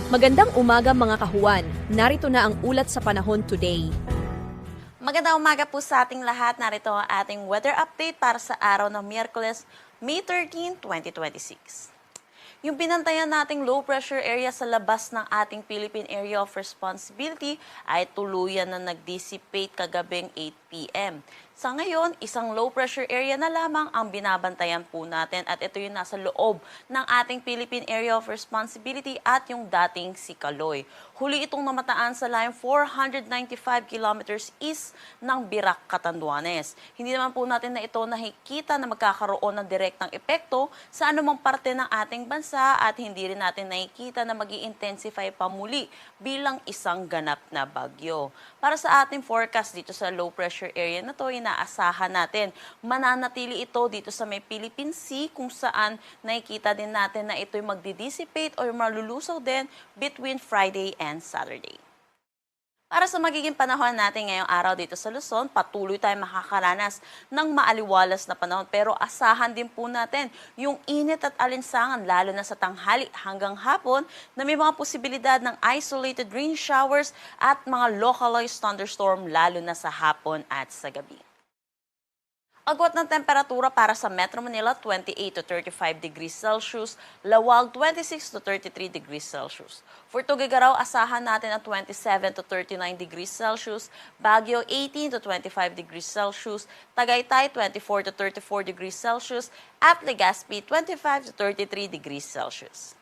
Magandang umaga mga kahuwan. Narito na ang ulat sa panahon today. Magandang umaga po sa ating lahat. Narito ang ating weather update para sa araw ng Miyerkules, May 13, 2026. Yung binantayan nating low pressure area sa labas ng ating Philippine Area of Responsibility ay tuluyan na nag-dissipate kagabing 8 p.m. Sa ngayon, isang low pressure area na lamang ang binabantayan po natin at ito yung nasa loob ng ating Philippine Area of Responsibility at yung dating Sikaloy. Huli itong namataan sa line 495 kilometers east ng Birac, Catanduanes. Hindi naman po natin na ito nakikita na magkakaroon ng direktang epekto sa anumang parte ng ating bansa at hindi rin natin nakikita na mag-i-intensify pa muli bilang isang ganap na bagyo. Para sa ating forecast dito sa low pressure area na to, inaasahan natin mananatili ito dito sa may Philippine Sea kung saan nakikita din natin na ito'y magdi-dissipate or malulusaw din between Friday and Saturday. Para sa magiging panahon natin ngayong araw dito sa Luzon, patuloy tayong makakaranas ng maaliwalas na panahon. Pero asahan din po natin yung init at alinsangan lalo na sa tanghali hanggang hapon na may mga posibilidad ng isolated rain showers at mga localized thunderstorm lalo na sa hapon at sa gabi. Agwat ng temperatura para sa Metro Manila, 28 to 35 degrees Celsius, Lawag, 26 to 33 degrees Celsius. For Tuguegarao, asahan natin ang 27 to 39 degrees Celsius, Baguio, 18 to 25 degrees Celsius, Tagaytay, 24 to 34 degrees Celsius, at Legazpi, 25 to 33 degrees Celsius.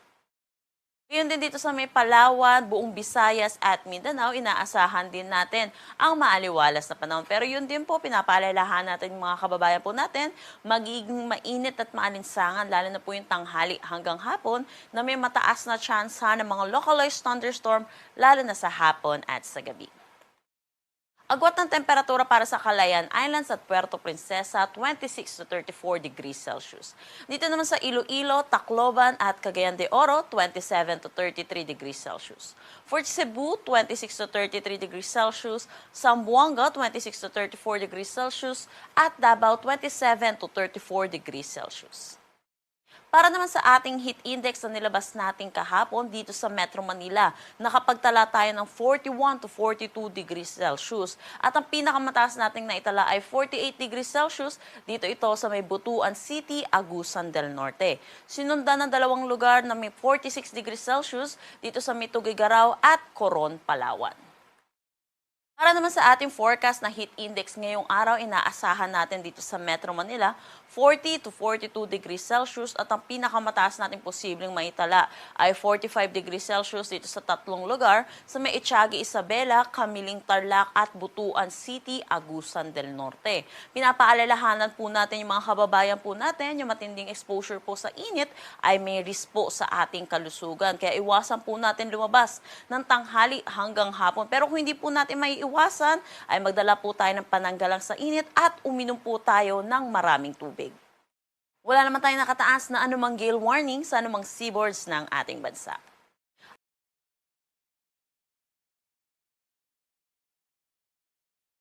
Ngayon din dito sa may Palawan, buong Visayas at Mindanao, inaasahan din natin ang maaliwalas na panahon. Pero yun din po, pinapaalalahan natin yung mga kababayan po natin, magiging mainit at maalinsangan, lalo na po yung tanghali hanggang hapon, na may mataas na tsansa ng mga localized thunderstorm, lalo na sa hapon at sa gabi. Agwat ng temperatura para sa Calayan Islands at Puerto Princesa, 26 to 34 degrees Celsius. Dito naman sa Iloilo, Tacloban at Cagayan de Oro, 27 to 33 degrees Celsius. For Cebu, 26 to 33 degrees Celsius, Zamboanga, 26 to 34 degrees Celsius, at Davao, 27 to 34 degrees Celsius. Para naman sa ating heat index na nilabas natin kahapon dito sa Metro Manila, nakapagtala tayo ng 41 to 42 degrees Celsius. At ang pinakamataas nating naitala ay 48 degrees Celsius, dito ito sa may Butuan City, Agusan del Norte. Sinundan ng dalawang lugar na may 46 degrees Celsius dito sa may Tuguegarao at Coron, Palawan. Para naman sa ating forecast na heat index ngayong araw, inaasahan natin dito sa Metro Manila, 40 to 42 degrees Celsius at ang pinakamataas natin posibleng maitala ay 45 degrees Celsius dito sa tatlong lugar sa may Etiaga, Isabela, Camiling, Tarlac at Butuan City, Agusan del Norte. Pinapaalalahanan po natin yung mga kababayan po natin, yung matinding exposure po sa init ay may risk po sa ating kalusugan. Kaya iwasan po natin lumabas ng tanghali hanggang hapon. Pero kung hindi po natin maiiwasan, ay magdala po tayo ng pananggalang sa init at uminom po tayo ng maraming tubig. Wala naman tayong nakataas na anumang gale warning sa anumang seaboards ng ating bansa.